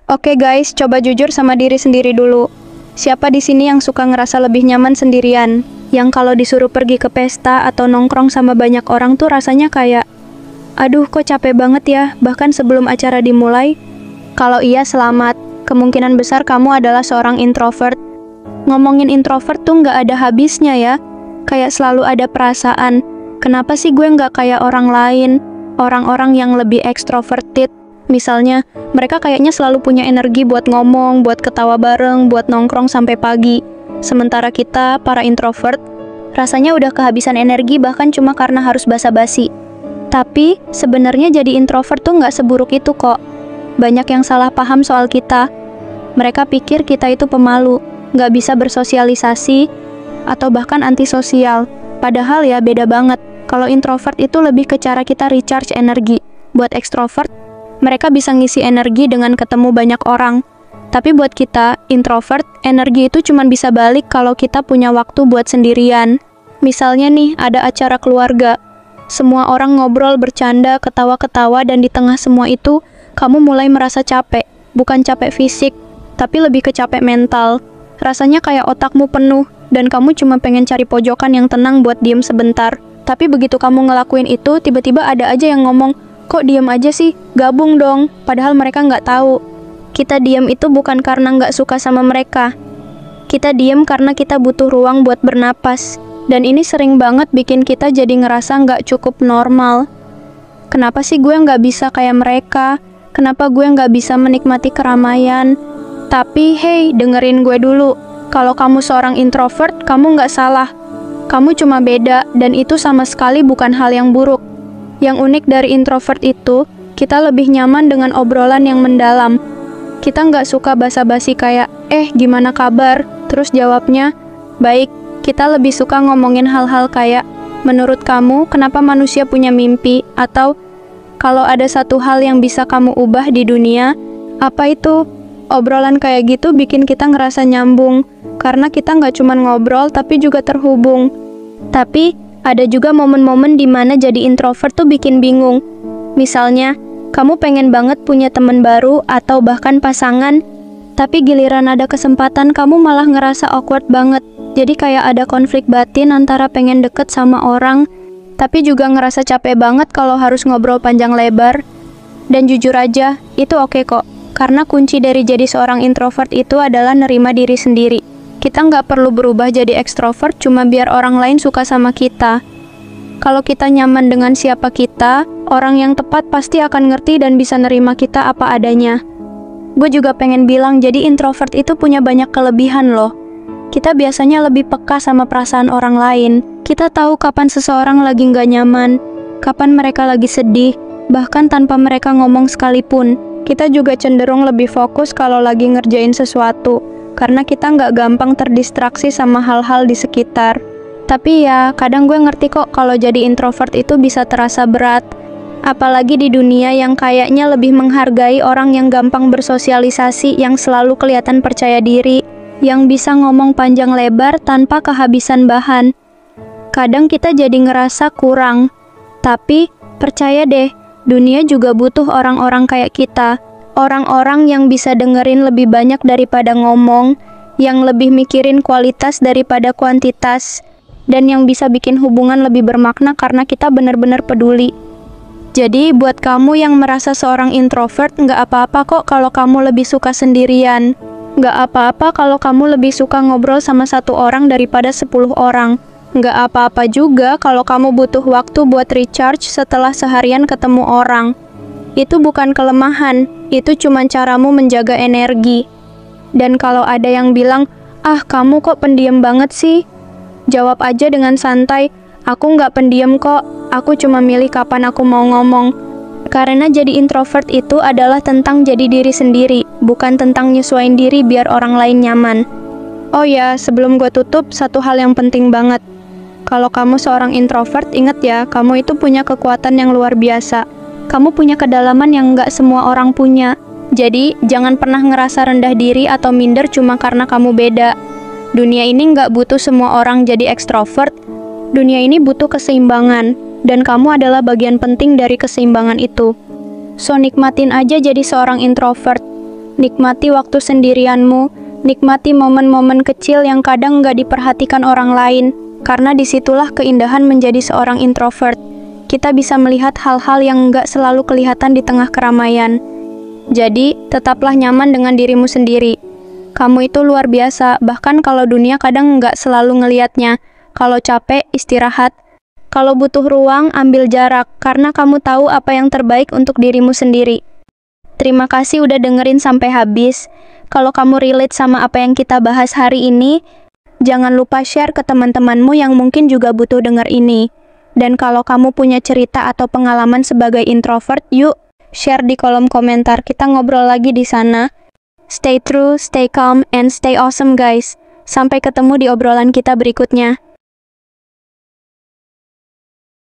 Oke guys, coba jujur sama diri sendiri dulu. Siapa di sini yang suka ngerasa lebih nyaman sendirian? Yang kalau disuruh pergi ke pesta atau nongkrong sama banyak orang tuh rasanya kayak, aduh kok capek banget ya, bahkan sebelum acara dimulai? Kalau iya selamat, kemungkinan besar kamu adalah seorang introvert. Ngomongin introvert tuh nggak ada habisnya ya, kayak selalu ada perasaan, kenapa sih gue nggak kayak orang lain? Orang-orang yang lebih extroverted, misalnya, mereka kayaknya selalu punya energi buat ngomong, buat ketawa bareng, buat nongkrong sampai pagi. Sementara kita, para introvert, rasanya udah kehabisan energi bahkan cuma karena harus basa-basi. Tapi, sebenarnya jadi introvert tuh nggak seburuk itu kok. Banyak yang salah paham soal kita. Mereka pikir kita itu pemalu, nggak bisa bersosialisasi, atau bahkan antisosial. Padahal ya beda banget. Kalau introvert itu lebih ke cara kita recharge energi. Buat ekstrovert, mereka bisa ngisi energi dengan ketemu banyak orang. Tapi buat kita, introvert, energi itu cuma bisa balik kalau kita punya waktu buat sendirian. Misalnya nih, ada acara keluarga. Semua orang ngobrol, bercanda, ketawa-ketawa, dan di tengah semua itu, kamu mulai merasa capek. Bukan capek fisik, tapi lebih ke capek mental. Rasanya kayak otakmu penuh, dan kamu cuma pengen cari pojokan yang tenang buat diem sebentar. Tapi begitu kamu ngelakuin itu, tiba-tiba ada aja yang ngomong, kok diem aja sih? Gabung dong. Padahal mereka nggak tahu. Kita diem itu bukan karena nggak suka sama mereka. Kita diem karena kita butuh ruang buat bernapas. Dan ini sering banget bikin kita jadi ngerasa nggak cukup normal. Kenapa sih gue nggak bisa kayak mereka? Kenapa gue nggak bisa menikmati keramaian? Tapi hey, dengerin gue dulu. Kalau kamu seorang introvert, kamu nggak salah. Kamu cuma beda, dan itu sama sekali bukan hal yang buruk. Yang unik dari introvert itu, kita lebih nyaman dengan obrolan yang mendalam. Kita nggak suka basa-basi kayak, gimana kabar? Terus jawabnya, baik. Kita lebih suka ngomongin hal-hal kayak, menurut kamu, kenapa manusia punya mimpi? Atau, kalau ada satu hal yang bisa kamu ubah di dunia, apa itu? Obrolan kayak gitu bikin kita ngerasa nyambung, karena kita nggak cuma ngobrol, tapi juga terhubung. Tapi, ada juga momen-momen dimana jadi introvert tuh bikin bingung. Misalnya, kamu pengen banget punya teman baru atau bahkan pasangan, tapi giliran ada kesempatan kamu malah ngerasa awkward banget. Jadi kayak ada konflik batin antara pengen deket sama orang, tapi juga ngerasa capek banget kalau harus ngobrol panjang lebar. Dan jujur aja, itu oke kok. Karena kunci dari jadi seorang introvert itu adalah nerima diri sendiri. Kita nggak perlu berubah jadi ekstrovert cuma biar orang lain suka sama kita. Kalau kita nyaman dengan siapa kita, orang yang tepat pasti akan ngerti dan bisa nerima kita apa adanya. Gue juga pengen bilang jadi introvert itu punya banyak kelebihan loh. Kita biasanya lebih peka sama perasaan orang lain. Kita tahu kapan seseorang lagi nggak nyaman, kapan mereka lagi sedih, bahkan tanpa mereka ngomong sekalipun. Kita juga cenderung lebih fokus kalau lagi ngerjain sesuatu, karena kita nggak gampang terdistraksi sama hal-hal di sekitar. Tapi ya, kadang gue ngerti kok kalau jadi introvert itu bisa terasa berat. Apalagi di dunia yang kayaknya lebih menghargai orang yang gampang bersosialisasi, yang selalu kelihatan percaya diri, yang bisa ngomong panjang lebar tanpa kehabisan bahan. Kadang kita jadi ngerasa kurang. Tapi, percaya deh, dunia juga butuh orang-orang kayak kita. Orang-orang yang bisa dengerin lebih banyak daripada ngomong, yang lebih mikirin kualitas daripada kuantitas, dan yang bisa bikin hubungan lebih bermakna karena kita benar-benar peduli. Jadi, buat kamu yang merasa seorang introvert, nggak apa-apa kok kalau kamu lebih suka sendirian. Nggak apa-apa kalau kamu lebih suka ngobrol sama satu orang daripada 10 orang. Nggak apa-apa juga kalau kamu butuh waktu buat recharge setelah seharian ketemu orang. Itu bukan kelemahan, itu cuma caramu menjaga energi. Dan kalau ada yang bilang, kamu kok pendiam banget sih? Jawab aja dengan santai, aku nggak pendiam kok, aku cuma milih kapan aku mau ngomong. Karena jadi introvert itu adalah tentang jadi diri sendiri, bukan tentang nyesuaiin diri biar orang lain nyaman. Oh ya, sebelum gue tutup, satu hal yang penting banget. Kalau kamu seorang introvert, ingat ya, kamu itu punya kekuatan yang luar biasa. Kamu punya kedalaman yang nggak semua orang punya. Jadi, jangan pernah ngerasa rendah diri atau minder cuma karena kamu beda. Dunia ini nggak butuh semua orang jadi ekstrovert. Dunia ini butuh keseimbangan, dan kamu adalah bagian penting dari keseimbangan itu. So, nikmatin aja jadi seorang introvert. Nikmati waktu sendirianmu, nikmati momen-momen kecil yang kadang nggak diperhatikan orang lain, karena disitulah keindahan menjadi seorang introvert. Kita bisa melihat hal-hal yang nggak selalu kelihatan di tengah keramaian. Jadi, tetaplah nyaman dengan dirimu sendiri. Kamu itu luar biasa, bahkan kalau dunia kadang nggak selalu ngelihatnya. Kalau capek, istirahat. Kalau butuh ruang, ambil jarak, karena kamu tahu apa yang terbaik untuk dirimu sendiri. Terima kasih udah dengerin sampai habis. Kalau kamu relate sama apa yang kita bahas hari ini, jangan lupa share ke teman-temanmu yang mungkin juga butuh denger ini. Dan kalau kamu punya cerita atau pengalaman sebagai introvert, yuk share di kolom komentar. Kita ngobrol lagi di sana. Stay true, stay calm, and stay awesome guys. Sampai ketemu di obrolan kita berikutnya.